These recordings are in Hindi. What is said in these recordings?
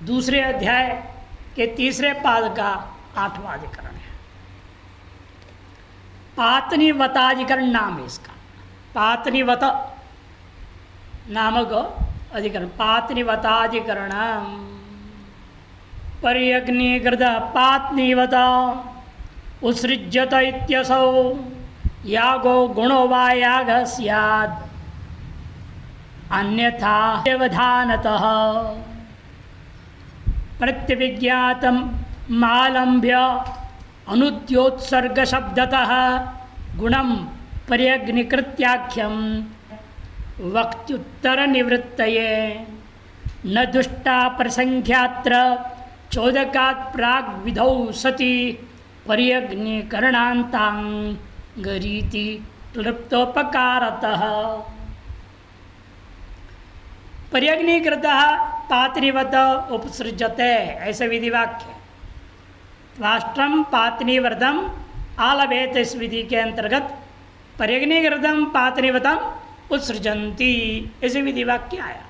दूसरे अध्याय के तीसरे पाद का 8वां अधिकरण है। पातनीवताधिकरण नाम है इसका। पातनीवत नामक अधिकरण, पातनीवताधिकरण। पर्यग्निकृत पातनीवत उत्सृज्यत इत्यसौ यागो गुणो वा यागः स्यात् अन्यथा व्यवधानतः प्रत्यभिज्ञातं मालम्ब्य अनुद्योत्सर्गशब्दतः गुणं पर्यग्निकृत्याख्यं वक्त्युत्तरनिवृत्तये न दुष्टा प्रसंख्यात्र चोदकात् प्राग् विधौ सति पर्यग्निकरणान्तांगरीति क्लृप्तोपकारतः। पर्यग्निकृत पातनीवत उपसृजते, ऐसे विधि वाक्य। राष्ट्रम पातनीव्रतम आलभेत, इस विधि के अंतर्गत पर्यग्निकृतम पातनीवतम उत्सृजंती, ऐसे विधि वाक्य आया।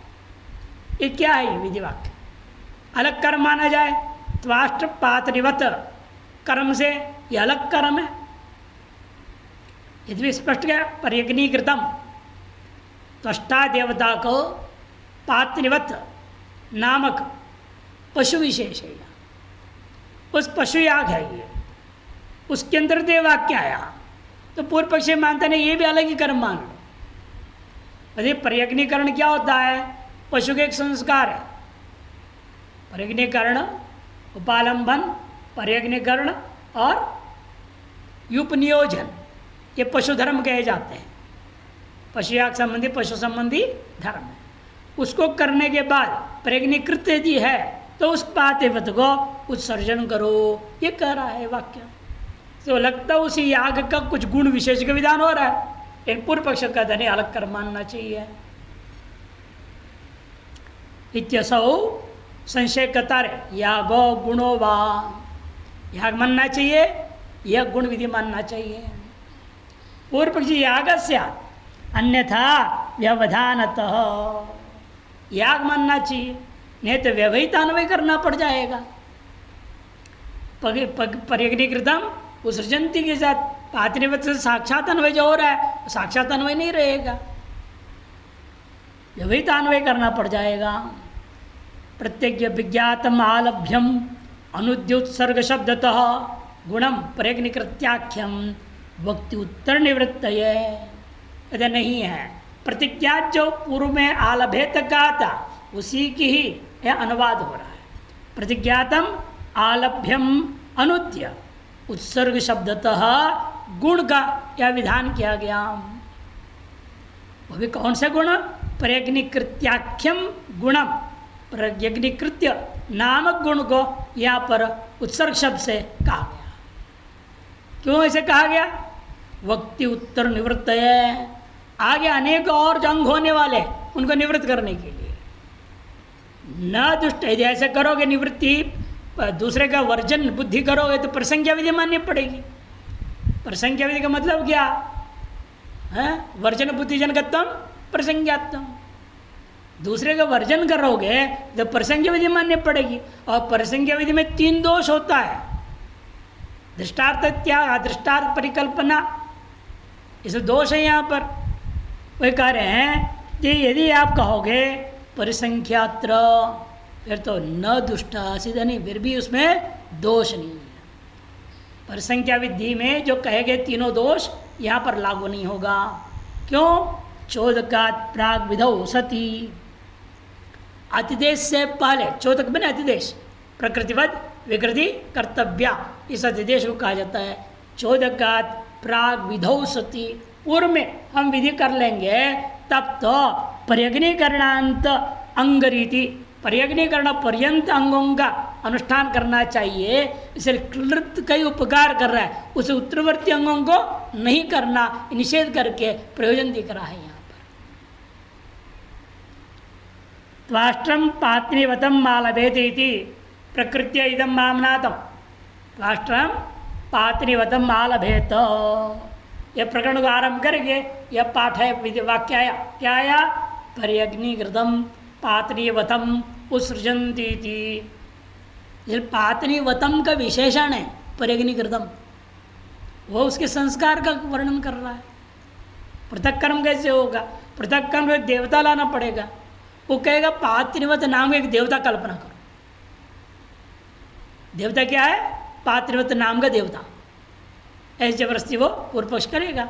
ये क्या है? ये विधि वाक्य अलग कर्म माना जाए। त्वाष्ट्र पातनीवत कर्म से ये अलग कर्म है। यदि स्पष्ट गया पर्यग्निकृतम त्वष्टा देवता को पातनीवत नामक पशु विशेष है, उस पशु याग है ये, उसके अंदर देव वाक्य आया तो पूर्व पक्षी मानते नहीं, ये भी अलग ही कर्म मान लो। यदि पर्यग्निकरण क्या होता है? पशु के एक संस्कार है। पर्यग्निकरण, उपालंबन, पर्यग्निकरण और युपनियोजन, ये पशु धर्म कहे जाते हैं। पशु याग संबंधी, पशु संबंधी धर्म है। उसको करने के बाद पर्यग्निकृत यदि है तो उस पातनीवत को उत्सर्जन करो, ये कह रहा है वाक्य। तो लगता है उसी याग का कुछ गुण विशेष का विधान हो रहा है। इन पूर्व पक्ष का धनी अलग कर्म मानना चाहिए। इत्यसौ संशय कतार यागो गुणो वा, याग मानना चाहिए, यह गुण विधि मानना चाहिए। पूर्व पक्षी यागस्य अन्यथा व्यवधानतः, याग मानना चाहिए, नहीं तो व्यवहित अन्वय करना पड़ जाएगा। पर्यग्निकृतम उत्सृजंती के साथ पातनीवत से साक्षात अन्वय जो हो रहा है, साक्षात अन्वय नहीं रहेगा, व्यवहित अन्वय करना पड़ जाएगा। प्रत्येक विज्ञातम आलभ्यम अनुद्योत्सर्ग शब्दतः गुणम पर्यग्निकृत्याख्यम वक्ति उत्तर निवृत्त, यदि नहीं है प्रतिज्ञा जो पूर्व में आलभेत कहा था उसी की ही यह अनुवाद हो रहा है। प्रतिज्ञातम आलभ्यम अनुद्य उत्सर्ग शब्दतः गुण का यह विधान किया गया। वो भी कौन सा गुण? पर्यग्निकृत्याख्यम गुणम, पर्यग्निकृत्य नामक गुण को यहाँ पर उत्सर्ग शब्द से कहा गया। क्यों ऐसे कहा गया? वक्ति उत्तर निवृत्त है, आगे अनेक और जो अंग होने वाले उनको निवृत्त करने के लिए। न दुष्ट, यदि ऐसे करोगे निवृत्ति, दूसरे का वर्जन बुद्धि करोगे तो प्रसंज्ञा विधि माननी पड़ेगी। प्रसंज्ञा विधि का मतलब क्या है? वर्जन बुद्धि जनकत्वम प्रसंज्ञात्वम। दूसरे का वर्जन करोगे तो प्रसंज्ञा विधि माननी पड़ेगी। और प्रसंज्ञा विधि में 3 दोष होता है, दृष्टार्थ त्याग, अदृष्टार्थ परिकल्पना, इसे दोष है। यहाँ पर वही कह रहे हैं कि यदि आप कहोगे परिसंख्यात्र, फिर तो न दुष्ट सीधा नहीं, फिर भी उसमें दोष नहीं है। परिसंख्या विधि में जो कहे गए तीनों दोष यहाँ पर लागू नहीं होगा। क्यों? चोदकात् प्राग विधौ सती, अतिदेश से पहले, चोदक बने अतिदेश, प्रकृतिवद विकृति कर्तव्या, इस अतिदेश को कहा जाता है। चोदकात् प्राग विधौ सती, पूर्व में हम विधि कर लेंगे तब तो पर्यग्निकरणांत अंगरीति, पर्यग्निकरण पर्यंत अंगों का अनुष्ठान करना चाहिए। इसलिए क्लृप्त कई उपकार कर रहा है, उसे उत्तरवर्ती अंगों को नहीं करना निषेध करके प्रयोजन दिख रहा है यहाँ पर। त्वाष्ट्रम पातनीवतम मालभेत इति प्रकृत्य इदम मामनातम, त्वाष्ट्रम पातनीवतम मालभेत, यह प्रकरण को आरंभ करके यह पाठ है, वाक्य आया। क्या आया? पर्यग्निकृतम पातनीवतम उत्सृजन्ति थी। पातनीवतम का विशेषण है पर्यग्निकृतम, वो उसके संस्कार का वर्णन कर रहा है। पृथक कर्म कैसे होगा? पृथक कर्म में देवता लाना पड़ेगा। वो कहेगा पातनीवत नाम का एक देवता कल्पना करो। देवता क्या है? पातनीवत नाम का देवता। ऐसी जबरदस्ती वो पूर्व पक्ष करेगा।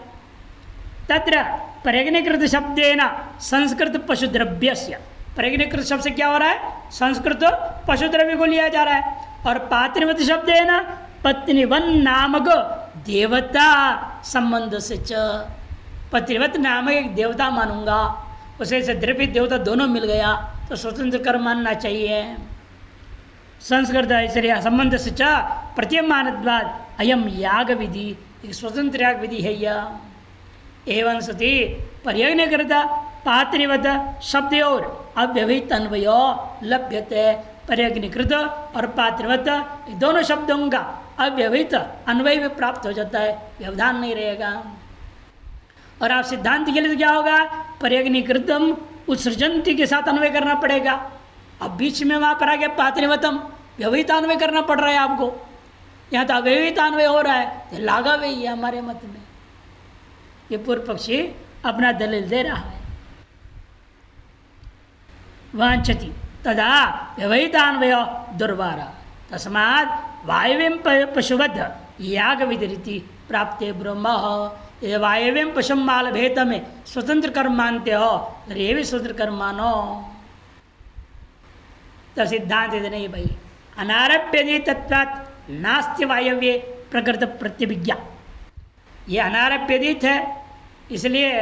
तत्र पर्यग्निकृत शब्देन संस्कृत पशुद्रव्यस्य, पर्यग्निकृत शब्द से क्या हो रहा है? संस्कृत पशुद्रव्य को लिया जा रहा है। और पातनीवत शब्द है ना, पत्नीवन नामक देवता संबंध से च, पत्नीवत नामक एक देवता मानूंगा, उसे से द्रव्य देवता दोनों मिल गया तो स्वतंत्र कर्म मानना चाहिए। संस्कृत ऐश्वर्य संबंध से च प्रतीयमानत्वाद अयम याग विधि, एक स्वतंत्र याग विधि है यह। एवं सती पर्यग्निकृत पातनीवत शब्द और अव्यवहित अन्वय लभ्यते। पर्यग्निकृत और पातनीवत दोनों शब्दों का अव्यवहित अन्वय भी प्राप्त हो जाता है, व्यवधान नहीं रहेगा। और आप सिद्धांत के लिए क्या होगा? पर्यग्निकृतम उत्सृजन्ति के साथ अन्वय करना पड़ेगा। अब बीच में वहाँ पर आ गया पातनीवतम, व्यवहित अन्वय करना पड़ रहा है आपको। यहाँ तो अव्यवहित अन्वय हो रहा है, तो लागा वही है हमारे मत में। ये पूर्व पक्षी अपना दलील दे रहा है। वांछति तदा व्यवहितान्वय दुर्वारा तस्मात् वायव्यं पशुवद् याग विधि प्राप्ते ब्रह्म। ये वायव्यं पशुम माल भेद में स्वतंत्र कर्म मानते हो, ये भी स्वतंत्र कर्म मानो। तो सिद्धांत नहीं भाई, अनारभ्यति तत्वात् नास्ति वायव्ये प्रकृत प्रत्यभिज्ञा। ये अनारभ्यदित है, इसलिए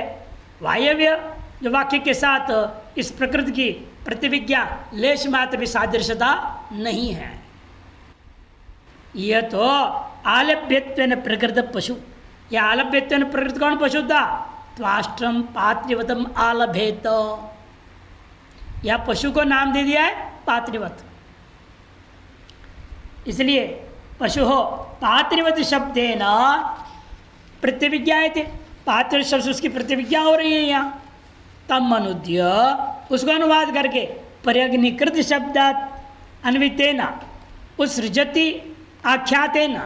वायव्य जो वाक्य के साथ इस प्रकृति की प्रतिविज्ञा लेश मात्र भी सादृश्यता नहीं है। यह तो आलभ्यत्वेन प्रकृत पशु, यह आलभ्यत्वेन प्रकृत कौन पशु था? त्वाष्ट्रम पातनीवतम आलभेत, यह पशु को नाम दे दिया है पातनीवत। इसलिए पशु हो पातनीवत शब्देन प्रतिविज्ञा थे, पात्र शब्द उसकी प्रतिविज्ञा हो रही है यहाँ। तब मनुद्य उसको अनुवाद करके पर्यग्निकृत शब्दात अन्वितेना उत्सृजति आख्यातेना,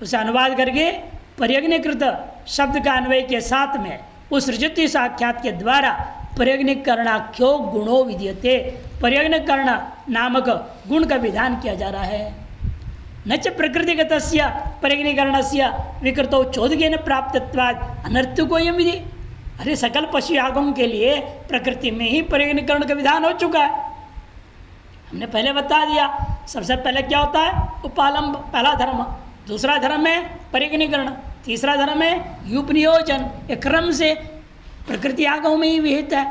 उसे अनुवाद करके पर्यग्निकृत शब्द का अन्वय के साथ में उत्सृजति आख्यात के द्वारा पर्यग्निकरणाख्यो गुणो विद्यते, पर्यग्निकरण नामक गुण का विधान किया जा रहा है। न च प्रकृतिगतस्य पर्यग्निकरणस्य विकृतो चोदकेन प्राप्तत्वात् अनर्थकोऽयं विधि। अरे सकल पशु यागों के लिए प्रकृति में ही पर्यग्निकरण का विधान हो चुका है, हमने पहले बता दिया। सबसे पहले क्या होता है? उपालंब, पहला धर्म। दूसरा धर्म है पर्यग्निकरण, तीसरा धर्म है युपनियोजन। एक क्रम से प्रकृति यागों में ही विहित है,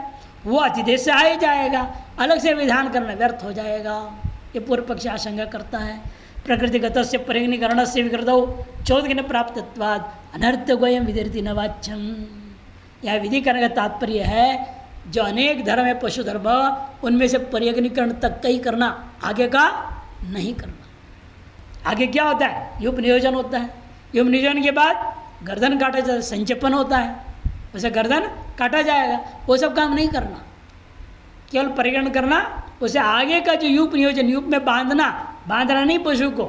वो अतिदेश से आ ही जाएगा, अलग से विधान करना व्यर्थ हो जाएगा। ये पूर्व पक्ष आशंका करता है। प्रकृतिगत से पर्यग्निकरण से विकृतौ चोदकेन प्राप्तत्वात् अनर्थकोऽयं विधि न वाच्यम। यह विधि करने का तात्पर्य है जो अनेक धर्म है पशु धर्म, उनमें से पर्यग्निकरण तक का ही करना, आगे का नहीं करना। आगे क्या होता है? युप नियोजन होता है, युप नियोजन के बाद गर्दन काटा जाता है, संचपन होता है, वैसे गर्दन काटा जाएगा। वो सब काम नहीं करना, केवल पर्यग्रहण करना। उसे आगे का जो युप नियोजन, युप में बांधना नहीं पशु को,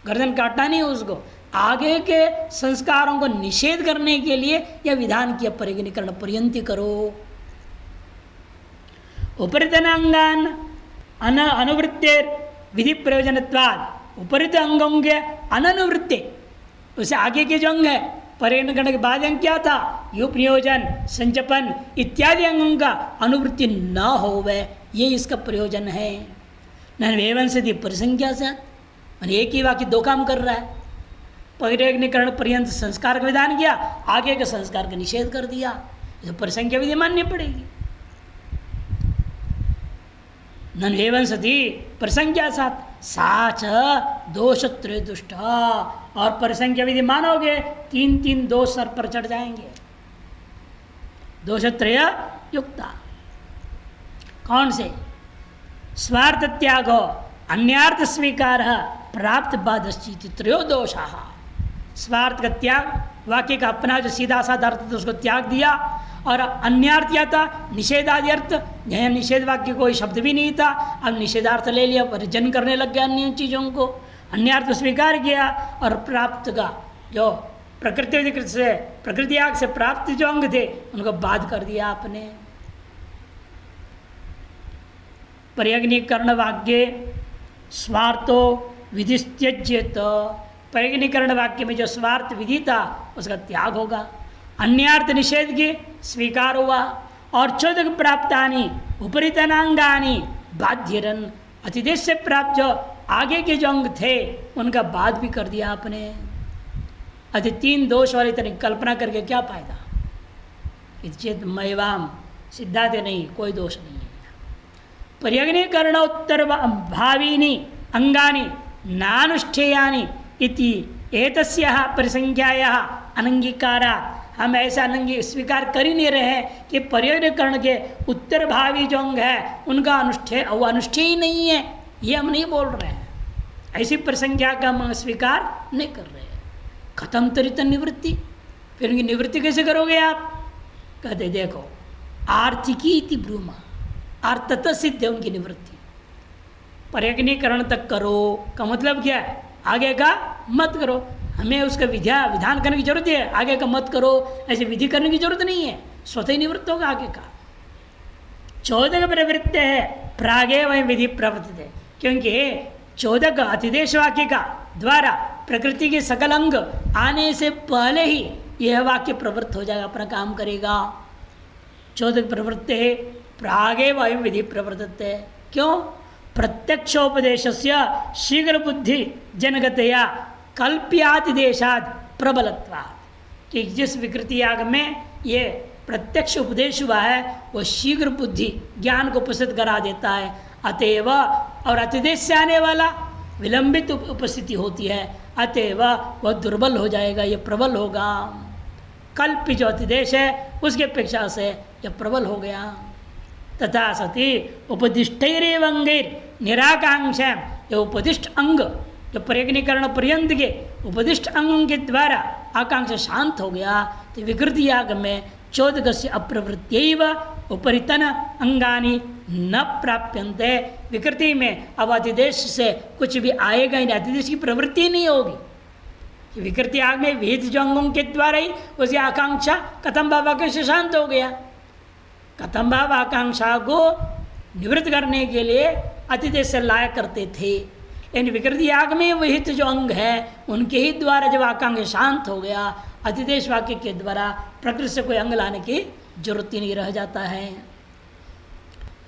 गर्दन काटना नहीं उसको, आगे के संस्कारों को निषेध करने के लिए यह विधान किया, पर्यग्निकरण पर्यंती करो। उपरितन अंगान अनुवृत्तेर विधि प्रयोजनत्वाद, उपरित अंगों के अनुवृत्ति, उसे आगे के जो अंग है पर्यग्निकरण के बाद अंग क्या था? युप नियोजन, संचपन इत्यादि अंगों का अनुवृत्ति न होवे, ये इसका प्रयोजन है। नैवेवन से परिसंख्या से एक ही वाक्य दो काम कर रहा है। पर्यग्निकरण पर्यंत संस्कार का विधान किया, आगे के संस्कार का निषेध कर दिया, तो परिसंख्या विधि माननी पड़ेगी। नैवेवन सती परिसंख्या साथ साच दोषत्रय दुष्ट, और परिसंख्या विधि मानोगे तीन तीन दोष सर पर चढ़ जाएंगे। दोषत्रय युक्ता कौन से? स्वार्थ त्याग, अन्यार्थ स्वीकार, प्राप्त बाधश्चित त्रयो दोषा। स्वार्थ का त्याग, वाक्य का अपना जो सीधा साधा अर्थ था उसको त्याग दिया और अन्यार्थ या था निषेधादि अर्थ, यहाँ निषेध वाक्य कोई शब्द भी नहीं था, अब निषेधार्थ ले लिया, वर्जन करने लग गया अन्य चीज़ों को, अन्यार्थ स्वीकार किया और प्राप्त का जो प्रकृति विकृत से प्रकृति आग से प्राप्त जो अंग थे उनको बाध कर दिया आपने। पर्यग्निकरण वाक्य स्वार्थो विधित्यज्यत, पर्यग्निकरण वाक्य में जो स्वार्थ विधि था उसका त्याग होगा, अन्यार्थ निषेध के स्वीकार हुआ और चोदक प्राप्तानि उपरितनांगानि बाध्यरन, अतिदेश से प्राप्त जो आगे के जो अंग थे उनका बाध भी कर दिया आपने। अति तीन दोष वाली तरह कल्पना करके क्या फायदा, इच्छित मयवाम सिद्धांत नहीं, कोई दोष नहीं है। पर्यग्निकरणोत्तर भावीनि अंगानि नानुष्ठेयानि इति एतस्याः परिसंख्यायाः अनंगीकारा, हम ऐसा अनंगी स्वीकार कर ही नहीं रहे हैं कि पर्यग्निकरण के उत्तर भावी जो अंग है उनका अनुष्ठेय वो अनुष्ठेय ही नहीं है, ये हम नहीं बोल रहे हैं, ऐसी परिसंख्या का हम स्वीकार नहीं कर रहे हैं। खत्म तरित निवृत्ति, फिर उनकी निवृत्ति कैसे करोगे आप? कहते देखो आर्थिकी इति ब्रूमा, अर्थतः सिद्ध है उनकी निवृत्ति। पर्यग्निकरण तक करो का मतलब क्या है? आगे का मत करो, हमें उसका विधान करने की जरूरत है, आगे का मत करो ऐसे विधि करने की जरूरत नहीं है, स्वतः ही निवृत्त होगा आगे का। चौदक प्रवृत्त है प्रागे वही विधि प्रवर्तित है, क्योंकि चौदक अतिदेश वाक्य का द्वारा प्रकृति के सकल अंग आने से पहले ही यह वाक्य प्रवृत्त हो जाएगा, अपना काम करेगा। चौदक प्रवृत्त है प्रागे वही विधि प्रवर्तित है, क्यों? प्रत्यक्षोपदेश शीघ्र बुद्धि जनगतया कल्प्यातिदेशाद प्रबलत्वात्, कि जिस विकृति याग में ये प्रत्यक्ष उपदेश हुआ है वह शीघ्र बुद्धि ज्ञान को उपस्थित करा देता है, अतएव और अतिदेश से आने वाला विलंबित उपस्थिति होती है, अतएव वह दुर्बल हो जाएगा, ये प्रबल होगा। कल्प जो अतिदेश है उसके अपेक्षा से यह प्रबल हो गया। तथा सती उपदिष्टैरेव अंगैर निराकांक्षा, जो उपदिष्ट अंग जो पर्यग्निकरण पर्यंत के उपदिष्ट अंगों के द्वारा आकांक्षा शांत हो गया, तो विकृति याग में चौदक से अप्रवृत्त्यैव उपरितन अंगानि न प्राप्यन्ते, विकृति में अब अतिदेश से कुछ भी आएगा ही नहीं, अतिदेश की प्रवृत्ति नहीं होगी। विकृति याग में विहित जो अंगों के द्वारा ही उसकी आकांक्षा कथम भाव आकांक्षा शांत हो गया। कथम भाव आकांक्षा को निवृत्त करने के लिए अतिदेश से लाया करते थे, इन विकृति याग में विहित जो अंग है उनके ही द्वारा जब आकांक्षा शांत हो गया, अतिदेश वाक्य के द्वारा प्रकृति से कोई अंग लाने की जरूरत ही नहीं रह जाता है।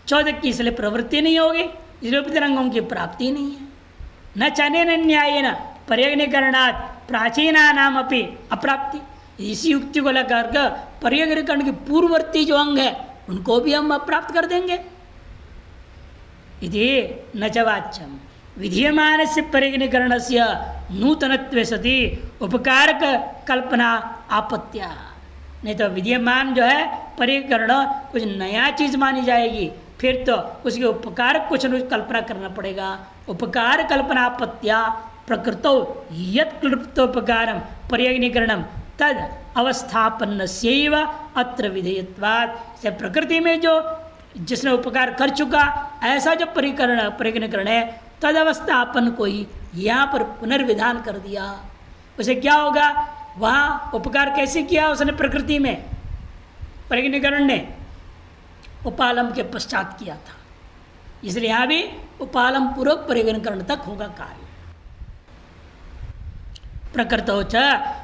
चौदक की इसलिए प्रवृत्ति नहीं होगी, इसलिए अंगों की प्राप्ति नहीं है। न चनेन न्यायेन पर्यग्निकरणात् प्राचीना नाम अपनी अप्राप्ति, इसी युक्ति को लेकर कर पर्यग्निकरण के पूर्ववर्ती जो अंग है उनको भी हम अप्राप्त कर देंगे। इति न च वाच्यम विधीयमान से पर्यग्निकरण से नूतनत्वे सति उपकारक कल्पना आपत्या, नहीं तो विधीयमान जो है पर्यग्निकरण कुछ नया चीज मानी जाएगी, फिर तो उसके उपकारक कुछ न कुछ कल्पना करना पड़ेगा। उपकार कल्पना आपत्या प्रकृतो यत् क्लृप्तोपकारम पर्यग्निकरणम तद अवस्थापन्नस्यैव अत्र विधेयत्वात्, से प्रकृति में जो जिसने उपकार कर चुका ऐसा जो पर्यग्निकरण है तद अवस्थापन को ही यहाँ पर पुनर्विधान कर दिया। उसे क्या होगा, वहाँ उपकार कैसे किया उसने प्रकृति में, पर्यग्निकरण ने उपालम के पश्चात किया था, इसलिए यहाँ भी उपालम पूर्वक पर्यग्निकरण तक होगा कार्य। प्रकृतो च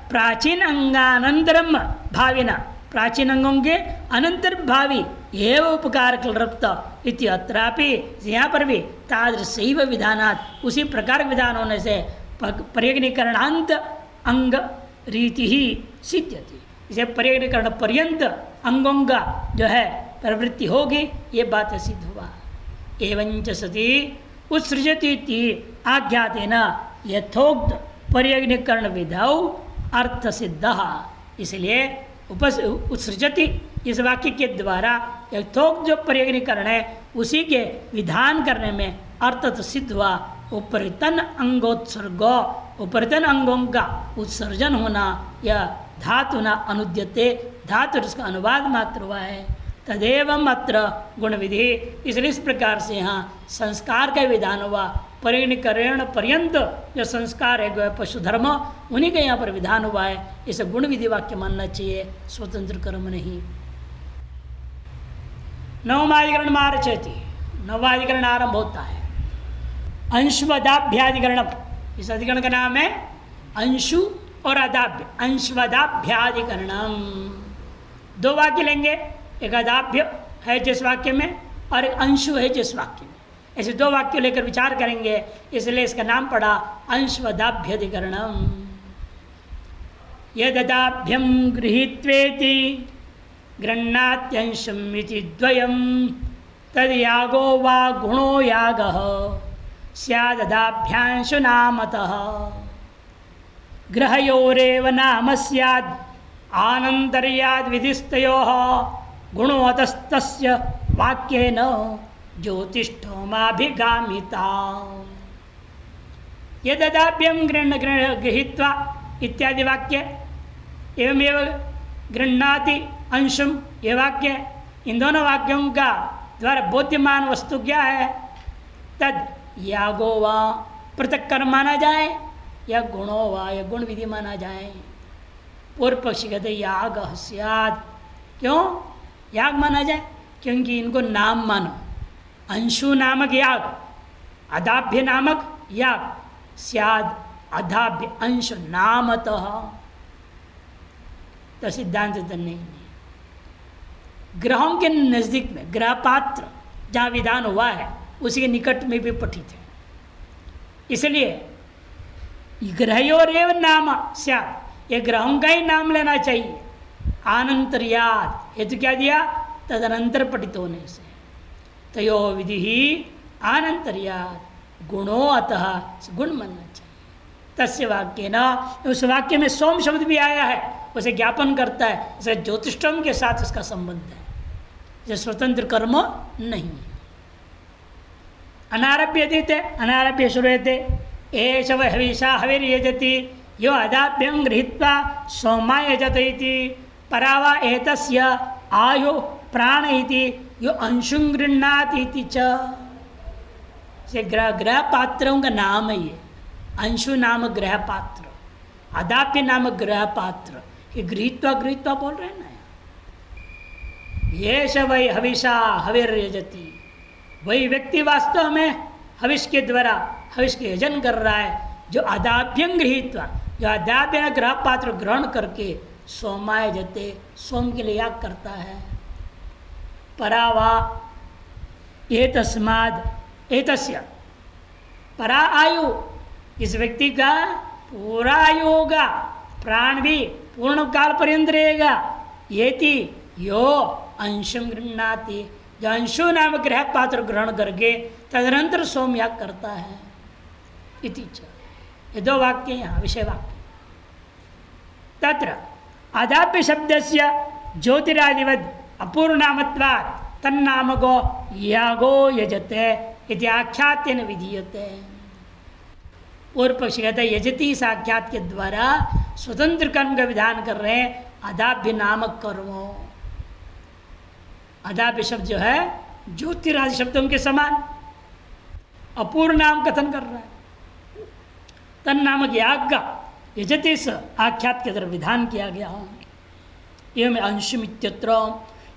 प्राचीन अंगानंतरम भाविना, प्राचीन अंगों के अनंतर भावी एवं उपकार क्लृप्त इति अत्रापि, यहाँ पर भी तादृशैव विधानात्, उसी प्रकार विधान होने से पर्यग्निकरणांत अंग रीति ही सिद्ध्यति, इसे पर्यग्निकरण पर्यंत अंगों का जो है प्रवृत्ति होगी, ये बात सिद्ध हुआ। एवंच सती उत्सृजती आख्यातेन यथोक्त पर्यग्निकरण विधौ अर्थ सिद्ध, इसलिए उत्सृजति इस वाक्य के द्वारा यथोक्त जो पर्यग्निकरण है उसी के विधान करने में अर्थ तो सिद्ध हुआ। उपरितन अंगोत्सर्गो, उपरितन अंगों का उत्सर्जन होना यह धातु न अनुद्यते, धातु उसका अनुवाद मात्र हुआ है। तदेवं अत्र गुण विधि, इसलिए इस प्रकार से यहाँ संस्कार का विधान हुआ। परिणीकरण पर्यंत जो संस्कार है पशु धर्म, उन्हीं का यहाँ पर विधान हुआ है। इसे गुण विधि वाक्य मानना चाहिए, स्वतंत्र कर्म नहीं। नवमाधिकरण मारचति, नवाधिकरण आरंभ होता है अंशवदाभ्याधिकरण। इस अधिकरण का नाम है अंशु और अदाभ्य, अंशवदाभ्याधिकरणम। दो वाक्य लेंगे, एक अदाभ्य है जिस वाक्य में और एक अंशु है जिस वाक्य में। ऐसे दो वाक्य लेकर विचार करेंगे, इसलिए इसका नाम पड़ा अंशवदाभ्यधिकरणम। यददाभ्यम गृहीत्वेति गृह्णात्यंशम् इति द्वयम् तद्यागो वा गुणो यागः स्याददाभ्यांशु नामतः। ग्रहयोरेव नाम स्याद् आनन्तर्याद् विधिस्तयोः गुणोतस्तस्य वाक्येन ज्योतिष्ठोमाभिगामिता। यददाभ्यम गृहीत्वा इत्यादि वाक्य, एवमेव गृह्णाति अंशुम ये वाक्य, इन दोनों वाक्यों का द्वारा बोध्यमान वस्तु क्या है? तद यागो वा पृथक कर्म माना जाए या गुणो वा या गुण विधि माना जाए। पूर्व पक्षी कहते याग स्याद, क्यों याग माना जाए? क्योंकि इनको नाम मानो, अंशु नामक याग, अदाभ्य नामक याग, स्याद अदाभ्य अंश नामतः। तो सिद्धांत तो नहीं। ग्रहों के नज़दीक में ग्रह पात्र जहाँ विधान हुआ है उसी के निकट में भी पठित है, इसलिए ग्रहयोरेव नाम स्यात्, ये ग्रहों का ही नाम लेना चाहिए। आनंतर्याद हेतु क्या दिया? तदनंतर पठित होने से। तयो विधि ही आनंतर्याद गुणो अतः, गुण मानना चाहिए। तस्य वाक्य न, उस वाक्य में सोम शब्द भी आया है, उसे ज्ञापन करता है, इसे ज्योतिष्ठम के साथ इसका संबंध है, जो स्वतंत्र कर्म नहीं है। अनारभ्य देते, अनारभ्य श्रूयते एष वै हविषा हविर्यजति यो अदाभ्यं गृहीत्वा सोमाय यजत इति परावा एतस्य आयो प्राण इति यो अंशुं गृह्णाति इति च। ग्रह पात्रों का नाम है ये। अंशु नाम ग्रह पात्र, अदाप्य नाम ग्रह पात्र, ये गृहीत्वा गृहीत्वा बोल रहे हैं ना। ये श वही हविषा हविर्यजति, वही व्यक्ति वास्तव में हविष के द्वारा हविष के यजन कर रहा है, जो अदाभ्यं गृहीत्वा, जो अदाभ्य ग्रह पात्र ग्रहण करके सोमाय जते, सोम के लिए याग करता है। परावा एतस्माद् एतस्य, परा आयु, इस व्यक्ति का पूरा आयु होगा, प्राण भी पूर्ण काल पर्यंत रहेगा। येति यो अंशुं गृह्णाति, जो अंशु नाम ग्रह पात्र ग्रहण करके तदनंतर सोम याग करता है। इति च, ये दो वाक्य यहाँ विषय वाक्य। तत्र अदाप्य शब्दस्य ज्योतिरादिवद अपूर्णामत्वात् तन्नामको यागो यजते इति आख्यातेन विधीयते। पूर्व पक्षी कहते हैं यजति इस आख्यात के द्वारा स्वतंत्र कर्म का विधान कर रहे हैं, अदाभ्य नामक कर्मों। अदाभ्य शब्द जो है ज्योतिरादि शब्दों के समान अपूर्ण नाम कथन कर रहा है। तन नामक याग का यजति इस आख्यात के द्वारा विधान किया गया। एवं अंशुमित्यत्र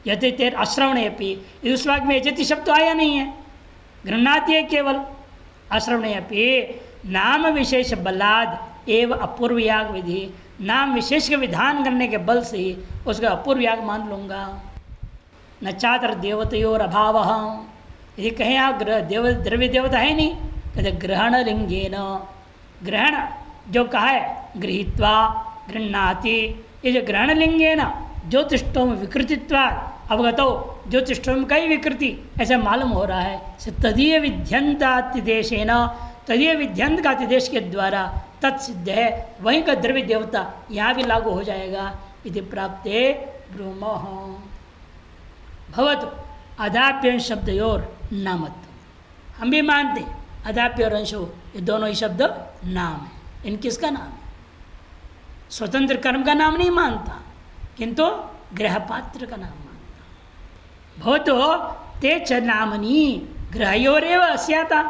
यजति तेर अश्रवणे अपि, इस वाक्य में यजति शब्द तो आया नहीं है, गृह्णाति है केवल। अश्रवणे अपि नाम विशेष बलाद एव अपूर्व याग विधि, नाम विशेष का विधान करने के बल से ही उसका अपूर्व याग मान लूँगा। न चातर देवतयोर अभाव, यदि कहें आप द्रव्य देवता है नहीं, कहते ग्रहण लिंगेन, ग्रहण जो कहा है गृहीत्वा गृह्णाति, ये जो ग्रहण लिंगेन ज्योतिष्ठोम विकृतित्वा अवगतो, ज्योतिष्ठोम का ही विकृति ऐसा मालूम हो रहा है। तदीय विध्यंतातिदेशेन, तदीय विध्यंत का अतिदेश के द्वारा तत्सिद्ध है, वहीं का द्रव्य देवता यहाँ भी लागू हो जाएगा। इति प्राप्ते ब्रूमः भवतु अदाप्य शब्दयोर नामत्व। हम भी मानते अदाप्य और अंशो ये दोनों ही शब्द नाम है। इन किसका नाम है? स्वतंत्र कर्म का नाम नहीं मानता, किंतु गृहपात्र का नाम मानता। भवतो ते च नामनी ग्रहयोरेव अस्याता,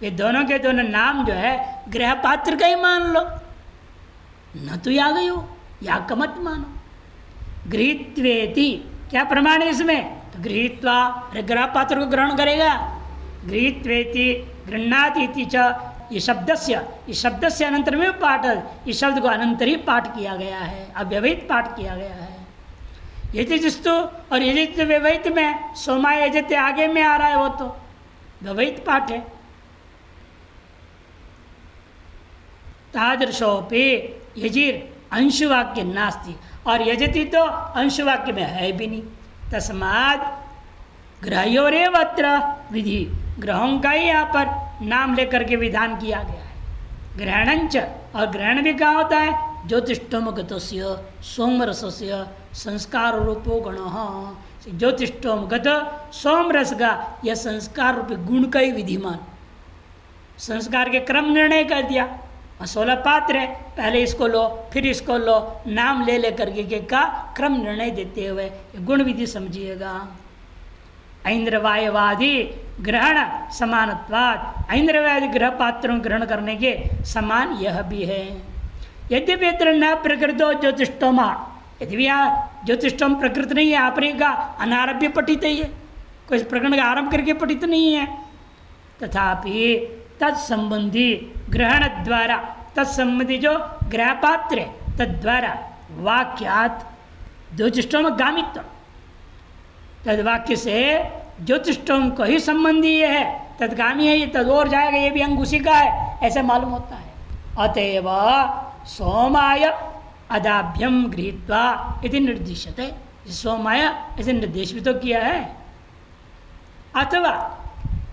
ये दोनों के दोनों नाम जो है गृहपात्र का ही मान लो, न तो याग हो, याग का मत मानो। गृहीत्वेति क्या प्रमाण है इसमें? तो गृहीत्वा गृहपात्र को ग्रहण करेगा। गृहीत्वेति गृह्णाति च ये शब्द से अनंतर में पाठ, इस शब्द को अनंतर ही पाठ किया गया है, अव्यवहित पाठ किया गया है। यजिस्तु और यजित व्यवहित में सोमा यजते आगे में आ रहा है, वो तो व्यवहित पाठ है। तादृशोपि यजिर अंशुवाक्य नास्ति, और यजति तो अंशुवाक्य में है भी नहीं। तस्मात् ग्रहयोरेव अत्र विधि, ग्रहों का ही यहाँ पर नाम लेकर के विधान किया गया है। ग्रहणंच, और ग्रहण भी कहाँ होता है? ज्योतिष्ठोमगतस्य सोमरसस्य संस्कार रूपो गण, ज्योतिष्ठोमगत सोमरस का यह संस्कार रूपी गुण का ही विधिमान, संस्कार के क्रम निर्णय कर दिया। 16 पात्र है, पहले इसको लो फिर इसको लो, नाम ले लेकर के का क्रम निर्णय देते हुए गुण विधि समझिएगा। ऐन्द्रवायवादी ग्रहण समानत्वात्, ऐन्द्रवादी ग्रह पात्रों ग्रहण करने के समान यह भी है। यद्यपि न प्रकृतो ज्योतिष्ठोमा, यदि भी यहाँ ज्योतिष्ठोम प्रकृत नहीं है, आप का अनारभ्य पठित ही है, कोई प्रकरण का आरंभ करके पठित नहीं है। तथापि तत्संबंधी ग्रहण द्वारा, तत्संबंधी जो ग्रहपात्र है तद्वारा वाक्यात ज्योतिष्ठोम गामित्व, तदवाक्य से ज्योतिष्ठोम को ही संबंधी है, तदगामी है, ये तद और जाएगा, ये भी अंग उसी का है, ऐसा मालूम होता है। अतएव सोमाय अदाभ्यम गृहीत्वा इति निर्दिश्यते, सोमाय ऐसे निर्देश भी तो किया है। अथवा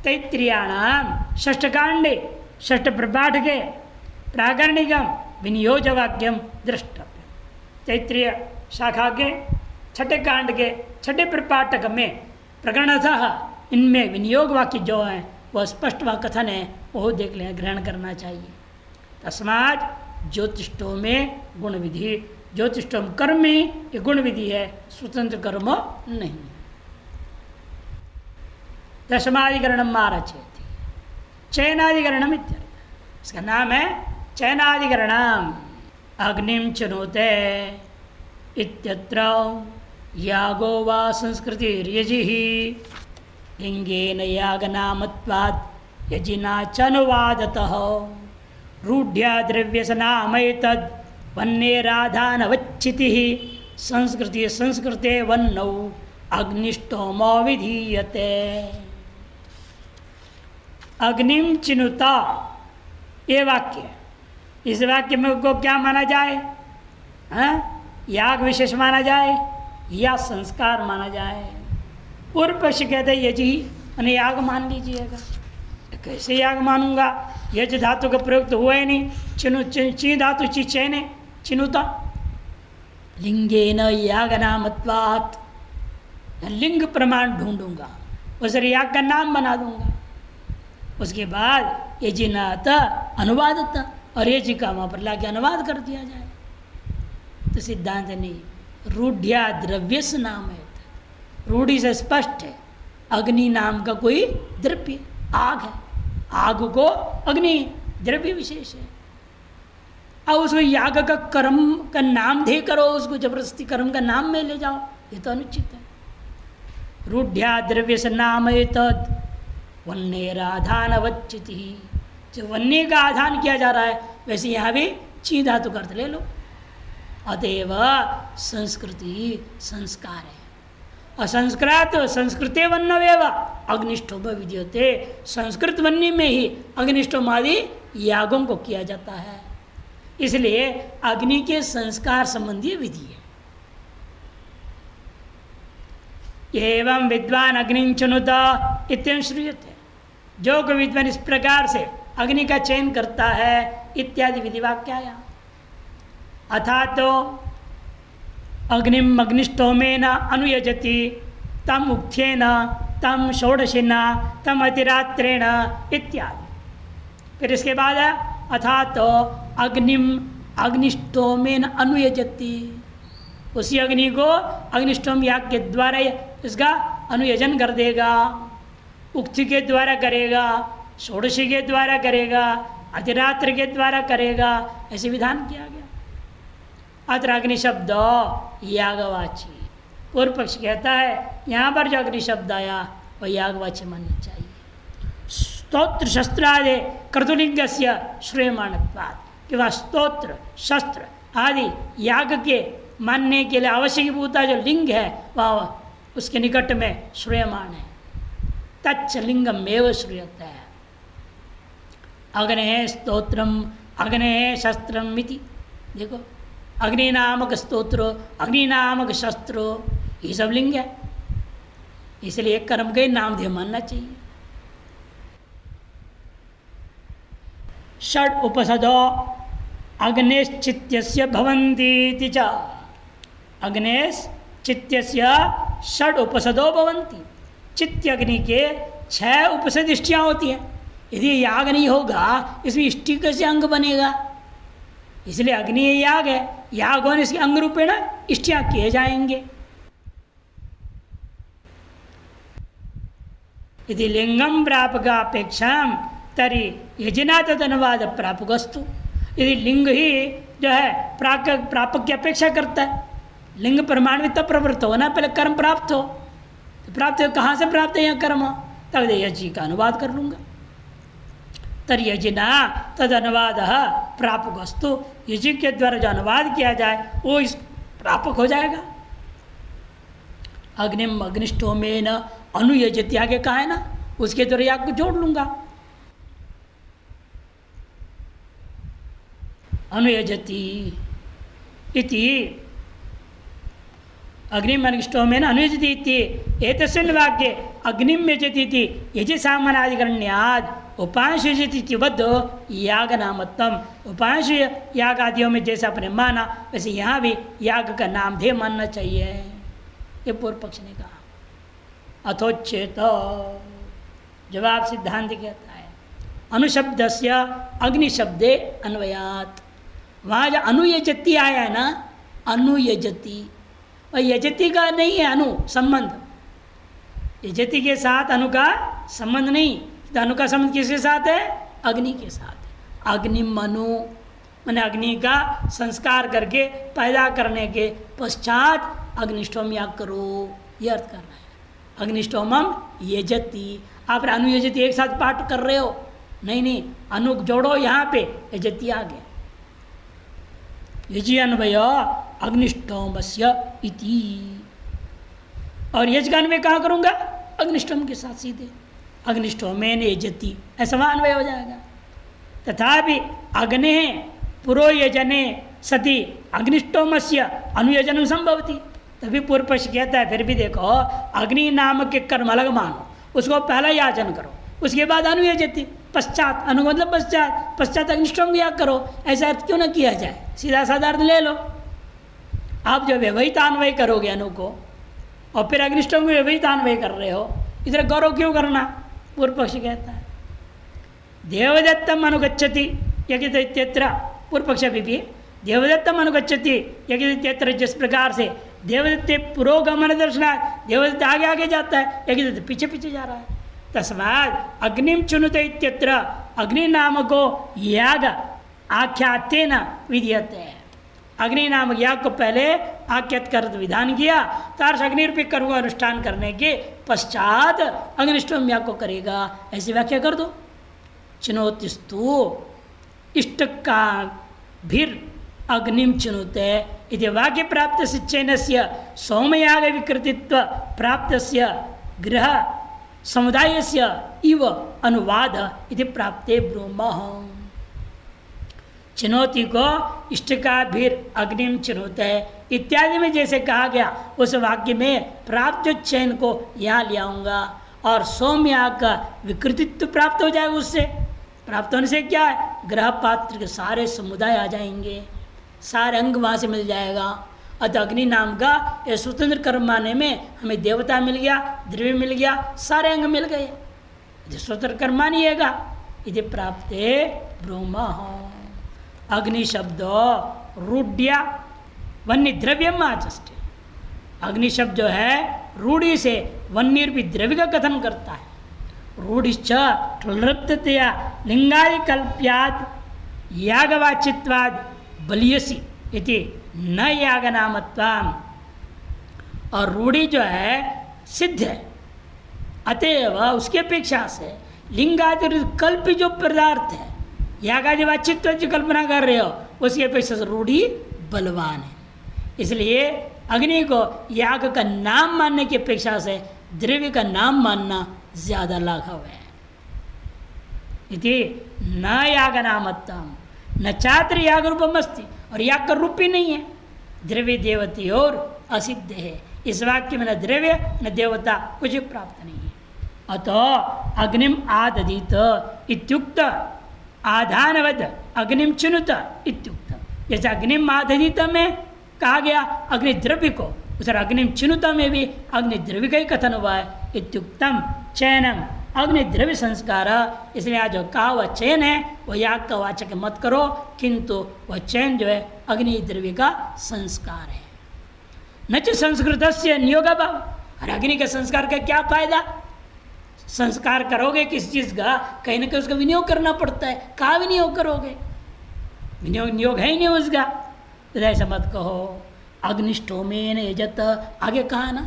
तैत्तिरीयाणाम षष्ठकांडे षष्ठ प्रपाठ के प्राकरणिकम विनियोजवाक्यम द्रष्टव्य, तैत्तिरीय शाखा के छठे कांड के छठे प्रपाठक में प्रकरणतः इनमें विनियोग वाक्य जो है वह स्पष्ट व कथन है, वो देख लें, ग्रहण करना चाहिए। तस्मात् ज्योतिष्ठों में गुण विधि, ज्योतिष्ठों कर्म में ये गुण विधि है, स्वतंत्र कर्म नहीं। दशमाधिकरणम आरचयति चयनाधिकरणम इत्यर्थ, इसका नाम है चयनाधिकरणम। अग्निम चुनोते इत्यत्र यागो वा संस्कृतिर्यजिः लिंगेन यागनामत्वात् यजिना चनुवादतः रूढ्या द्रव्यसनामैतद् वन्नेराधानवच्चितिः संस्कृति संस्कृते वन्नौ अग्निष्टोमो विधीयते। अग्निम चिनुता ये वाक्य, इस वाक्य में को क्या माना जाए? याग विशेष माना जाए या संस्कार माना जाए? पूर्व पक्ष कहते हैं यजी यानी याग मान लीजिएगा। कैसे याग मानूंगा? यज धातु का प्रयोग तो हुआ ही नहीं। चिनु ची धातु ची चैने चिनुता लिंगेन यागनामत्वात्, लिंग प्रमाण ढूंढूंगा, उस याग का नाम बना दूंगा। उसके बाद यजिनात अनुवादता, और यजी का वहाँ पर लाके अनुवाद कर दिया जाए तो सिद्धांत नहीं। रूढ़्या द्रव्यस नाम है, रूढ़ी से स्पष्ट है अग्नि नाम का कोई द्रव्य आग है, आग को अग्नि द्रव्य विशेष है। अब उसको याग का कर्म का नाम दे करो, उसको जबरदस्ती कर्म का नाम में ले जाओ, ये तो अनुचित है। रूढ़्या द्रव्य से नाम है तद वन्नेराधान अवच्चिति, जो वन्य का आधान किया जा रहा है वैसे यहाँ भी ची धातु का अर्थ ले लो। अतएव संस्कृति संस्कार है, असंस्कृत संस्कृते वन्नवेव अग्निष्ठोम विद्यते, संस्कृत वन्य में ही अग्निष्ठोम आदि यागों को किया जाता है, इसलिए अग्नि के संस्कार संबंधी विधि है। एवं विद्वान अग्नि चुनुता इत्यं श्रूयते, जो कोई विद्वान इस प्रकार से अग्नि का चयन करता है इत्यादि विधि वाक्याया। अथा तो अग्निम अग्निष्टोमेन अनुयजति तम उक्थ्येन तम षोडशेन तम अतिरात्रेण इत्यादि। फिर इसके बाद अथा तो अग्निम अग्निष्टोमेन अनुयजति, उसी अग्नि को अग्निष्टोम याग के द्वारा इसका अनुयजन कर देगा। उक्ति के द्वारा करेगा, षोडशी के द्वारा करेगा, अधिरात्र के द्वारा करेगा, ऐसे विधान किया गया। अत्र अग्नि शब्द यागवाची। पूर्व पक्ष कहता है यहाँ पर जो अग्नि शब्द आया वह यागवाची माननी चाहिए। स्तोत्र शस्त्रादि क्रतुलिंग से श्रूयमाणत्वात्, कि वह स्तोत्र शस्त्र आदि याग के मानने के लिए आवश्यकभूता जो लिंग है वह उसके निकट में श्रूयमाण है। तच्च लिंगमेव श्रूयते है। अग्ने स्तोत्रम अग्ने शस्त्रम इति, देखो अग्नि नामक स्तोत्र, अग्नि नामक शस्त्र, ये सब लिंग है, इसलिए कर्म के नामधेय मानना चाहिए। षड उपसदो अग्नेश्चित्यस्य भवन्ति च, अग्नेश चित्यस्य षड उपसदो भवन्ति। चित्त अग्नि के 6 उपसद इष्टियाँ होती हैं। यदि याग नहीं होगा इसमें इष्टि कैसे अंग बनेगा? इसलिए अग्नि याग है, याग होने इसके अंग रूपेण इष्टियाँ किए जाएंगे। यदि लिंगम प्रापकापेक्षा तरी यजना तद अनुवाद प्रापकस्तु, यदि लिंग ही जो है प्रापक की अपेक्षा करता है, लिंग प्रमाण में तब प्रवृत्त होना, पहले कर्म प्राप्त हो, तो प्राप्त कहाँ से प्राप्त है? यहाँ कर्म, तब यजी का अनुवाद कर लूँगा। तर यजिना तद अनुवाद प्रापकस्तु, यजी के द्वारा जो अनुवाद किया जाए वो इस प्रापक हो जाएगा। अग्निम अग्निष्टोमेन अनुयजति, आगे कहा है ना, उसके द्वारा याग को जोड़ लूँगा। अनुयजति इति अग्निम अग्निष्टोमेन अनुयजति इति एतस्मिन् वाक्ये अग्निम यजति इति यजि सामानाधिकरण्यात् उपांश यजति इति वद याग नामत्वम। उपांश याग आदियों में जैसा आपने माना वैसे यहाँ भी याग का नामधेय मानना चाहिए, ये पूर्व पक्ष ने कहा। अथोच्चेत, जवाब सिद्धांत कहता है अनुशब्दस्य अग्निशब्दे अन्वयात्। वहाँ जो अनुयजति आया है ना, अनुयजति, और यजति का नहीं है अनु संबंध, यजति के साथ अनु का संबंध नहीं। तो अनु का संबंध किसके साथ है? अग्नि के साथ। अग्नि मनु मैंने अग्नि का संस्कार करके पैदा करने के पश्चात अग्निष्टोम याग करो, यह अर्थ करना है। अग्निष्टोमम यजति, आप अनुयजति एक साथ पाठ कर रहे हो, नहीं, अनु जोड़ो, यहाँ पे यजति आ गया। यजि अन्वय अग्निष्टोमस्य इति, और यज का अन्वय कहाँ करूँगा? अग्निष्टोम के साथ सीधे, अग्निष्टोमेन यजति, ऐसा वहाँ अन्वय हो जाएगा। तथापि अग्ने पुरोयजने सति अग्निष्टोमस्य अनुयजनम संभवति, तभी पूर्व पक्ष कहता है फिर भी देखो अग्नि नामक के कर्म अलग मानो, उसको पहला याचन करो, उसके बाद अनुयजति, पश्चात, अनु मतलब पश्चात अग्निष्टोम याग करो। ऐसा अर्थ क्यों ना किया जाए, सीधा साधा अर्थ ले लो। आप जो व्यवहितान्वय करोगे अनु को और फिर अग्निष्टोम को व्यवहितान्वय कर रहे हो, इधर गौरव क्यों करना? पूर्व पक्ष कहता है देवदत्तम अनुगच्छति यज्ञत्र, पूर्व पक्ष भी देवदत्तम अनुगच्छति यज्ञत्र, जिस प्रकार से देवदत्त पुरोगमन दर्शनात् देवदत्त आगे आगे जाता है, यज्ञदत्त पीछे पीछे जा रहा है। तस्मात् अग्निम चुनुते इत्यत्र, अग्नि नाम को याग आख्यातेन विधीयते, अग्नि नामक याग को पहले आख्यात कर विधान किया, तार्श अग्निरूपी कर्म को अनुष्ठान करने के पश्चात अग्निष्टोम याग को करेगा, ऐसी व्याख्या कर दो। चिनोतिस्तु इष्ट का भीर अग्निम चिनुते इति वाक्य प्राप्त चैनस्य सोमयाग विकृतित्व प्राप्तस्य गृह समुदायस्य इव अनुवाद इति प्राप्ते ब्रूमः। चिनौती को इष्ट का भीर अग्निम चिनोते इत्यादि में जैसे कहा गया, उस वाक्य में प्राप्त चयन को यहाँ ले आऊँगा और सोमयाग का विकृतित्व प्राप्त हो जाएगा। उससे प्राप्त होने से क्या है, ग्रह पात्र के सारे समुदाय आ जाएंगे, सारे अंग वहाँ से मिल जाएगा। अतः अग्नि नाम का ये स्वतंत्र कर्म माने में हमें देवता मिल गया, द्रव्य मिल गया, सारे अंग मिल गए, स्वतंत्र कर्म मानिएगा। यदि प्राप्त ब्रह्म अग्नि शब्द रूढ़्या वन्य द्रव्यम आचष्टे। अग्नि शब्द जो है रूढ़ी से वन्य द्रव्य का कथन करता है। रूढ़िश्च क्लृप्ततया लिंगादि कल्प्याद यागवाचित्वाद बलियसी इति न यागनामत्वाम। और रूढ़ी जो है सिद्ध है, अतएव उसकी अपेक्षा से लिंगादि कल्प जो पदार्थ है, यागादि वाचित्व जो कल्पना कर रहे हो उसकी अपेक्षा से रूढ़ी बलवान है। इसलिए अग्नि को याग का नाम मानने की अपेक्षा से द्रव्य का नाम मानना ज्यादा लाघव है। इति न याग नामत्तम न चात्र याग रूपम अस्ति। और याग का रूप ही नहीं है, द्रव्य देवती और असिद्ध है। इस वाक्य में न द्रव्य न देवता कुछ प्राप्त नहीं है। अतः अग्निम आदधीत इत्युक्त आधानवद अग्निम चिनुत इत्युक्त। जैसे अग्निम आदधीत में कहा गया अग्नि द्रव्य को, उस अग्निम चिनुता में भी अग्नि द्रव्य का ही कथन हुआ है। इत्युक्तम चयनम अग्नि द्रव्य संस्कार। इसलिए आज जो कहा वह चयन है वह याग का वाचक मत करो, किंतु वह चयन जो है अग्नि द्रव्य का संस्कार है। न च संस्कृत से नियोग भाव। और अग्नि के संस्कार का क्या फायदा? संस्कार करोगे किस चीज का, कहीं ना कहीं उसका विनियोग करना पड़ता है। कहाँ विनियोग करोगे? विनियोग है ही नहीं उसका। तो ऐसा मत कहो। अग्निष्टोमेन यजत, आगे कहा ना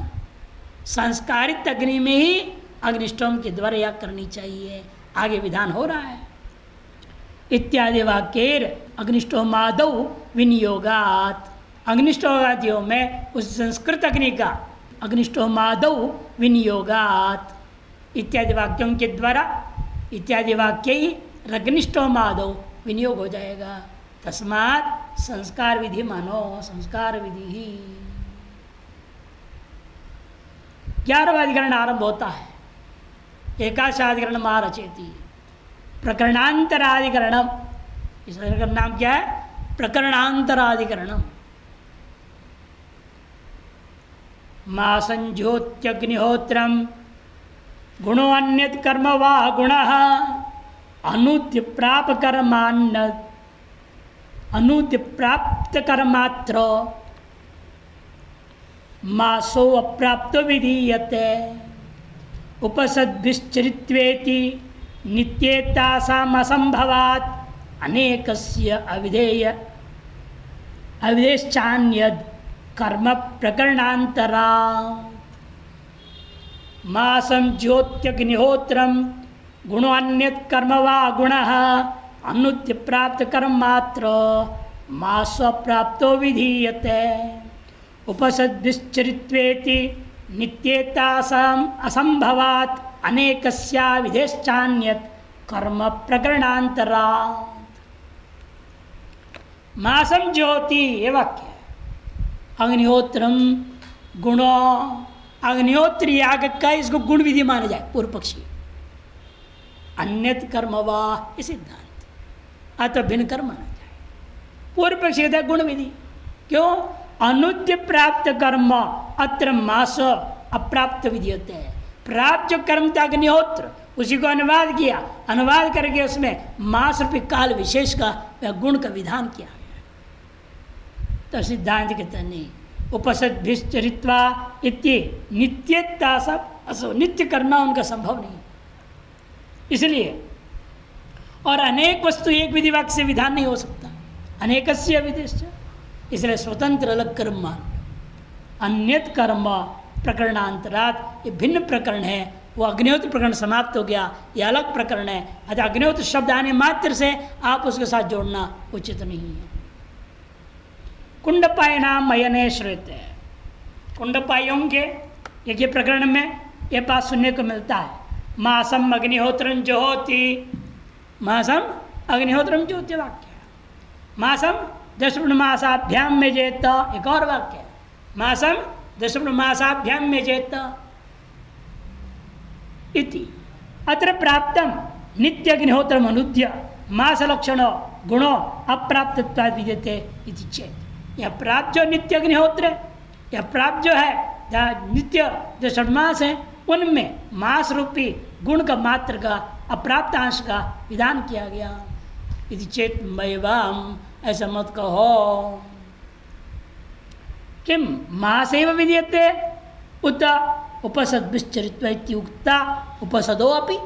संस्कारित अग्नि में ही अग्निष्टोम के द्वारा याग करनी चाहिए। आगे विधान हो रहा है। इत्यादि वाक्येर अग्निष्टोमादौ विनियोगात। अग्निष्टोमादियों में उस संस्कृत अग्नि का अग्निष्टोमादौ विनियोगात इत्यादि वाक्यों के द्वारा इत्यादि वाक्य ही अग्निष्टोमादौ विनियोग हो जाएगा। तस्मात् संस्कार विधि मानो, संस्कार विधि ही। 11वां अधिकरण आरंभ होता है। एकाशाधिकरण महारचेती प्रकरणांतराधिकरणम। इस अधिकरण का नाम क्या है? प्रकरणांतराधिकरणम। मां संज्योत्यग्निहोत्रम गुणो अन्यत कर्म वा गुणः अनुद्य प्राप कर्मान्न अनुद्य प्राप्त कर्मात्र मासो अप्राप्तो विधीयते। उपसद्भिश्चरित्वेति नित्येतासाम असंभवात् अनेकस्य अविधेय अविधेश्चान्यद कर्म प्रकरणांतरा। मासं ज्योत्यग्निहोत्रम गुणोन्यत कर्म वा गुणः अनुद्य प्राप्त कर्मात्र मासो प्राप्तो विधीयते। उपसद्भिश्चरित्वेति नित्येतासाम असंभवात् अनेकस्या विधेश्चान्यत कर्म प्रकरणांतरा। मासम ज्योति ये वाक्य है। अग्निहोत्रम गुणो, अग्निहोत्र याग का इसको गुण विधि माना जाए पूर्व पक्षी। अन्यत कर्म वा ये सिद्धांत, अतः भिन्न कर्म माना जाए। पूर्व पक्षी कहता है गुण विधि। क्यों? अनुद्य प्राप्त कर्म अत्र मास अप्राप्त विधीयते है। प्राप्त जो कर्म था अग्निहोत्र, उसी को अनुवाद किया, अनुवाद करके उसमें मास रूपी काल विशेष का वह गुण का विधान किया गया। तो सिद्धांत कहते नहीं। उपसद्भिश्चरित्वा इति नित्यता सब असो, नित्य करना उनका संभव नहीं। इसलिए और अनेक वस्तु एक विधि वाक्य से विधान नहीं हो सकता। अनेकस्य विधेश्च, इसलिए स्वतंत्र अलग कर्म मान। अन्यत कर्म प्रकरणांतरात, ये भिन्न प्रकरण है। वो अग्निहोत्र प्रकरण समाप्त हो गया, ये अलग प्रकरण है। अतः अग्निहोत्र शब्द आने मात्र से आप उसके साथ जोड़ना उचित नहीं है। कुंडपायनाम मयने श्रुते, कुंडपायों के एक ये प्रकरण में ये बात सुनने को मिलता है। मासम अग्निहोत्रम ज्योति, मासम अग्निहोत्रम ज्योति वाक्य है। मासम दशपूर्णमासाभ्याम में जेत, एक और वाक्य है। मासम दशपूर्णमासाभ्याम में जेत इति। अत्र प्राप्तम नित्य अग्निहोत्रम अनुद्य मास लक्षण गुणों अप्राप्तत्वाद विद्यते इति चेत। यह प्राप्त जो नित्य अग्निहोत्र है, यह प्राप्त जो है नित्य जो षड्मास है, उनमें मास रूपी गुण का मात्र का अप्राप्त अंश का विधान किया गया। यदि चेत मैवाम, ऐसा मत कहो। किम मासेव विधीयते उत उपसद्भिश्चरित्वा इत्युक्ता उपसदो अपि।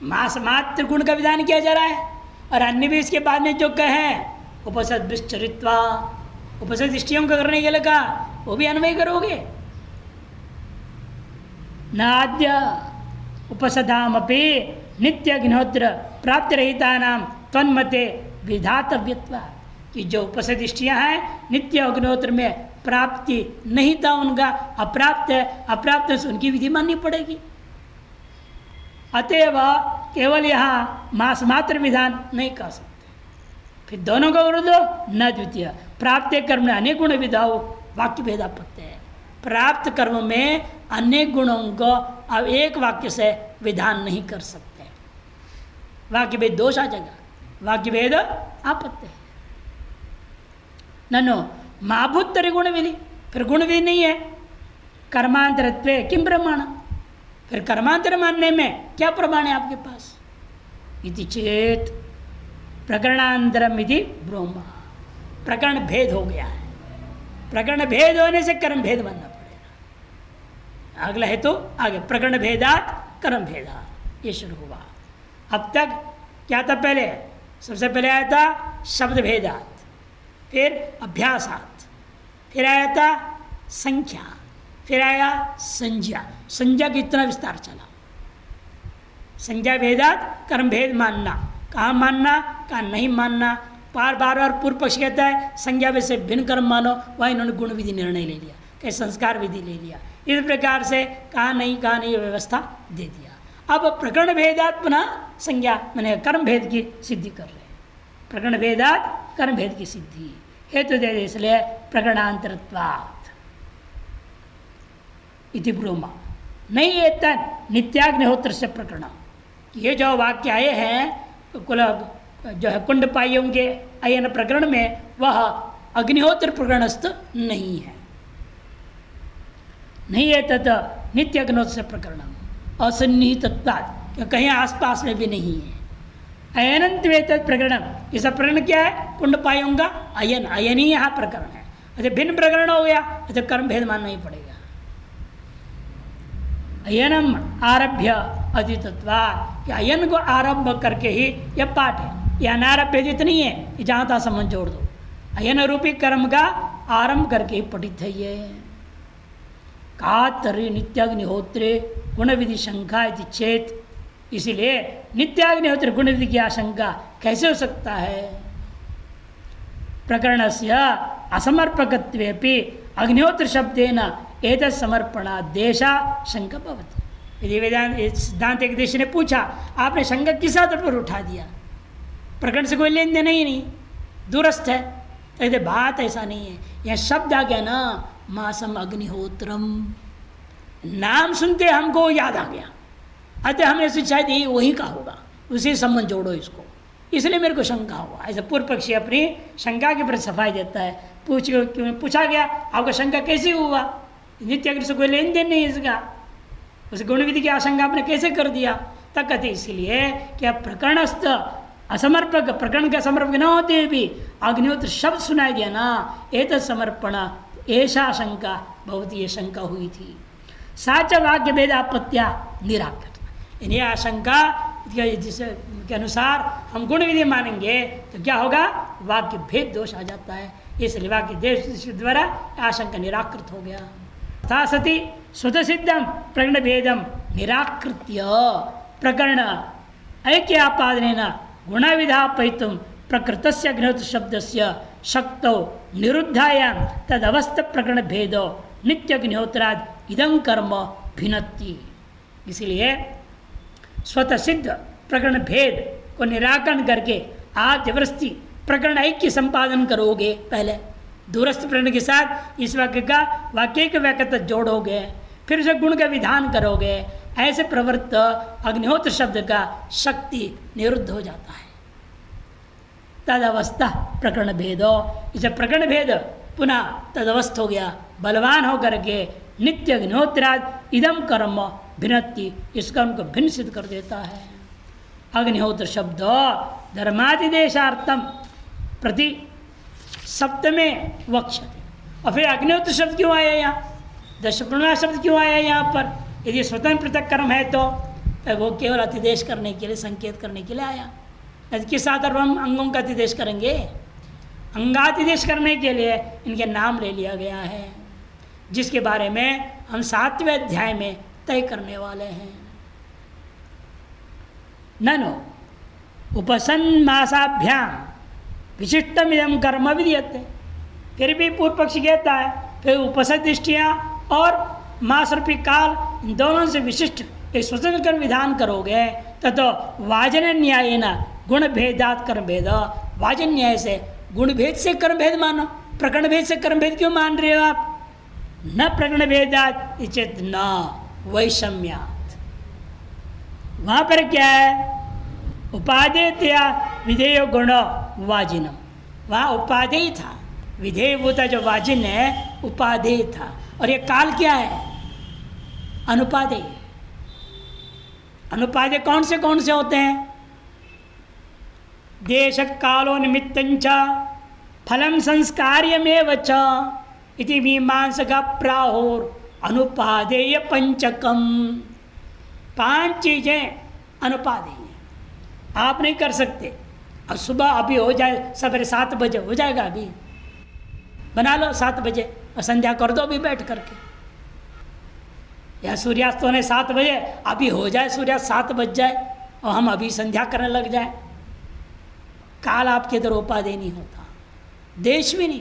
मास मात्र गुण का विधान किया जा रहा है, और अन्य भी इसके बाद में जो कहे उपसद्भिश्चरित्वा, उपसद दृष्टियों का करने के लिए कहा, वो भी अन्वय करोगे। नाद्य उपसदामपि नित्य अग्निहोत्र प्राप्त रहिता नाम तन्मते विधातव्यत्वा, कि जो उपसदिष्टियाँ हैं नित्य अग्निहोत्र में प्राप्ति नहीं था उनका, अप्राप्त है, अप्राप्त से उनकी विधि माननी पड़ेगी। अतएव केवल यहाँ मास मात्र विधान नहीं कर सकते। फिर दोनों का विरुद्ध न द्वितीय, प्राप्त कर्म में अनेक गुण विधाओ वाक्य भेदापत्य है। प्राप्त कर्म में अनेक गुणों को अब एक वाक्य से विधान नहीं कर सकते। वाक्य भेद दोष आ जाएगा, वाक्य भेद आपत्ति है। ननो महाभूतरी गुण विधि, फिर गुण विधि नहीं है। कर्मांतरत्व किम प्रमाण, फिर कर्मांतर मानने में क्या प्रमाण है आपके पास। इति चेत प्रकरणांतरम इति ब्रह्मा, प्रकरण भेद हो गया है। प्रकरण भेद होने से कर्म भेद मानना पड़ेगा। अगला है तो आगे प्रकरण भेदात कर्म भेदात, ये शुरू हुआ। अब तक क्या था, पहले सबसे पहले आया था शब्द भेदात, फिर अभ्यासात, फिर आया था संख्या, फिर आया संज्ञा। संज्ञा का इतना विस्तार चला। संज्ञा भेदात कर्म भेद मानना, कहाँ मानना कहाँ नहीं मानना। बार बार पूर्व पक्ष कहता है संज्ञा से भिन्न कर्म मानो, वह इन्होंने गुण विधि निर्णय ले लिया, कहीं संस्कार विधि ले लिया। इस प्रकार से कहाँ नहीं व्यवस्था दे दिया। अब प्रकरण भेदात पुनः संज्ञा मैंने कर्म भेद की सिद्धि कर रहे हैं। प्रकरण भेदात कर्म भेद की सिद्धि हेतु दे, इसलिए प्रकरणांतरत्वात् इति ब्रूमा। नहीं ये तन नित्याग्निहोत्र से प्रकरण, ये जो वाक्य आए हैं कुल जो है कुंड पाइयों के अयन प्रकरण में, वह अग्निहोत्र प्रकरणस्थ नहीं है। नहीं है तत् नित्य अग्निहोत्र से प्रकरण असन्निहितत्वात्, कहीं आसपास में भी नहीं है। अयनंत वेतत् प्रकरण, इसका प्रकरण क्या है, कुंड पाइयों का अयन, अयन ही यहाँ प्रकरण है। अच्छा भिन्न प्रकरण हो गया तो कर्म भेद मानना ही पड़ेगा। अयनम आरभ्य अधितत्वा, कि अयन को आरंभ करके ही यह पाठ है। यह अनारभ्य अधित नहीं है कि जहाँ तहाँ संबंध जोड़ दो। अयन रूपी कर्म का आरंभ करके ही पठित है ये। का तरी नित्याग्निहोत्रे गुण विधि शंका इति चेत, इसीलिए नित्याग्निहोत्र गुण विधि की आशंका कैसे हो सकता है। प्रकरणस्य असमर्पकत्वेपि अग्निहोत्र शब्देन एतत् समर्पणादेशा शंका भवति। यदि वेदांत सिद्धांत एक देश ने पूछा, आपने शंका किस आधार पर उठा दिया, प्रकरण से कोई लेन देन ही नहीं, दूरस्थ है। तो बात ऐसा नहीं है। यह शब्द आ गया ना, मासम अग्निहोत्रम, नाम सुनते हमको याद आ गया, अतः हमने सोचा शायद ये वही का होगा, उसी संबंध जोड़ो इसको, इसलिए मेरे को शंका हुआ। ऐसा पूर्व पक्षी अपनी शंका के प्रति सफाई देता है। पूछा गया आपका शंका कैसे हुआ, नित्य अग्नि से कोई लेन देन नहीं इसका, उस गुण विधि की आशंका आपने कैसे कर दिया। तब कहते इसलिए कि आप प्रकरणस्थ असमर्पक, प्रकरण का समर्पक न होते भी अग्निहोत्र शब्द सुनाई दिया ना, एतत् समर्पण ऐसा शंका बहुत ये शंका हुई थी। साच वाक्य भेद आपत्तिया निराकृत, इन्हें आशंका जिसके अनुसार हम गुण विधि मानेंगे तो क्या होगा, वाक्य भेद दोष आ जाता है। इसलिए वाक्य देश द्वारा आशंका निराकृत हो गया। तथा सती स्वतः सिद्धम प्रकरण भेदम निराकृत्य प्रकरण ऐक्य आपादनेन गुण विधापयितुम प्रकृतस्य अग्निहोत्र शब्दस्य शक्तौ निरुद्धायां तदवस्थ प्रकरण भेदो नित्य अग्निहोत्राद इदं कर्म भिन्नति। इसलिए स्वतः सिद्ध प्रकरण भेद को निराकरण करके आप जबरदस्ती प्रकरण ऐक्य संपादन करोगे, पहले दूरस्थ प्रकरण के साथ इस वाक्य का वाक्य के वाक्य तक जोड़ोगे, फिर उसे गुण का विधान करोगे, ऐसे प्रवृत्त अग्निहोत्र शब्द का शक्ति निरुद्ध हो जाता है। तदवस्था प्रकरण भेदो, इसे प्रकरण भेद पुनः तदवस्थ हो गया, बलवान होकर के नित्य अग्निहोत्राद इदम कर्म भिन्नति, इसका उनको भिन्न सिद्ध कर देता है। अग्निहोत्र शब्द धर्मादिदेशार्थम प्रति सप्तमे वक्ष्यते। और फिर अग्निहोत्र शब्द क्यों आया यहाँ, दशप्रणा शब्द क्यों आया यहाँ पर? यदि स्वतंत्र पृथक कर्म है तो वो केवल अतिदेश करने के लिए, संकेत करने के लिए आया। किस आधार पर हम अंगों का अतिदेश करेंगे? अंगातिदेश करने के लिए इनके नाम ले लिया गया है, जिसके बारे में हम 7वें अध्याय में तय करने वाले हैं। ननु उपसन्मासाभ्याम विशिष्टम इदं कर्म विधीयते। फिर भी पूर्व पक्षी कहता है फिर उपसद दृष्टियाँ और मास रूपी काल इन दोनों से विशिष्ट एक स्वतंत्र कर्म विधान करोगे तो वाजन न्याय न गुण भेदात कर्म भेद। वाजन न्याय से गुण भेद से कर्म भेद मानो, प्रकरण भेद से कर्म भेद क्यों मान रहे हो आप? न प्रकरण भेदात चेत न वैषम्यात। वहां पर क्या है? उपादेयतया विधेय गुण वाजिनम। वहाँ उपादेय था, विधेयभूता जो वाजिन है उपादेय था। और ये काल क्या है? अनुपादेय। अनुपादेय कौन से होते हैं? देश कालो निमित्तंच फलम संस्कार्यमेव च इति मीमांसका प्राहुर अनुपादेय पंचकम। 5 चीजें अनुपादेय हैं, आप नहीं कर सकते। अब सुबह अभी हो जाए, सवेरे 7 बजे हो जाएगा, अभी बना लो 7 बजे और संध्या कर दो अभी बैठ करके। या सूर्यास्त होने 7 बजे, अभी हो जाए सूर्यास्त 7 बज जाए और हम अभी संध्या करने लग जाए। काल आपके इधर उपादेय नहीं होता, देश भी नहीं।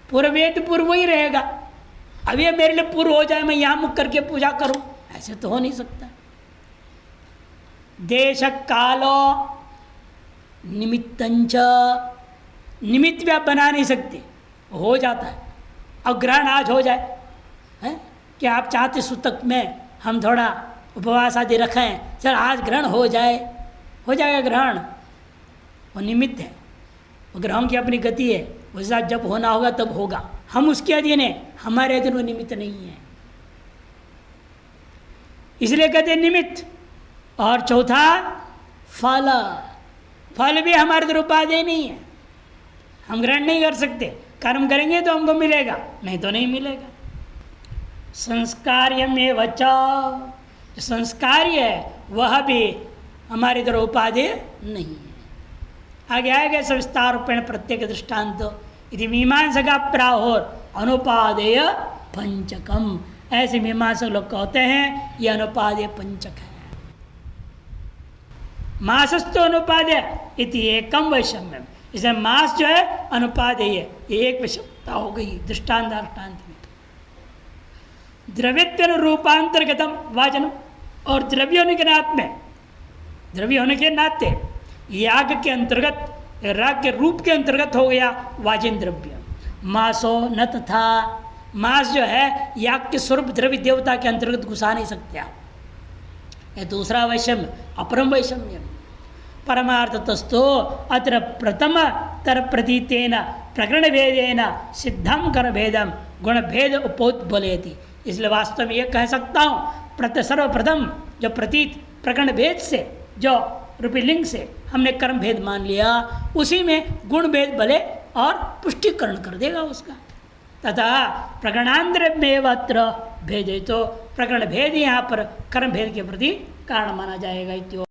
पूर्वेद पूर्व ही रहेगा। अभी मेरे लिए पूर्व हो जाए, मैं यहाँ मुख करके पूजा करूं, ऐसे तो हो नहीं सकता। देश कालो निमित्तंच, निमित्त भी आप बना नहीं सकते, हो जाता है। अब ग्रहण आज हो जाए है कि आप चाहते सूतक में हम थोड़ा उपवास आदि रखें, चल आज ग्रहण हो जाए, हो जाएगा ग्रहण। वो निमित्त है, वो ग्रहों की अपनी गति है, उसके साथ जब होना होगा तब होगा। हम उसके अधीन है, हमारे अधीन वो निमित्त नहीं है, इसलिए कहते हैं निमित्त। और चौथा फल, फल भी हमारे तरफ उपादेय नहीं है, हम ग्रहण नहीं कर सकते। कर्म करेंगे तो हमको मिलेगा, नहीं तो नहीं मिलेगा। संस्कार्य में बचाओ, जो संस्कार्य है वह भी हमारी तरफ उपादेय नहीं है। आगे आएगा सविस्तार रूपेण प्रत्येक दृष्टांत यदि मीमांसका प्राहुर अनुपादेय पंचकम। ऐसे मीमांसक लोग कहते हैं ये अनुपादेय पंचक है। मासस्तु अनुपादेय इति एकम वैषम्यम। इसे मास जो है अनुपादेय है, ये एक विषमता हो गई दृष्टांत में। द्रव्यत्व रूपांतर्गतम वाचनम, और द्रव्य होने के नाते में, द्रव्य होने के नाते याग के अंतर्गत, राग के रूप के अंतर्गत हो गया वाजन द्रव्य। मासो न तथा, मास जो है याग के स्वरूप द्रव्य देवता के अंतर्गत घुसा नहीं सकते आप। यह दूसरा वैषम्य, अपरम वैषम्यम। परमार्थतस्तो अत्र प्रथम तर प्रतीतेन प्रकरण भेदेन सिद्धम कर भेदम गुण भेद उपोद्बलेति। इसलिए वास्तव में ये कह सकता हूँ सर्वप्रथम जो प्रतीत प्रकरण भेद से, जो रूपी लिंग से हमने कर्म भेद मान लिया, उसी में गुण भेद बले और पुष्टिकरण कर देगा उसका। तथा प्रकरणांतर में अत्र भेदे, तो प्रकरण भेद यहाँ पर कर्म भेद के प्रति कारण माना जाएगा।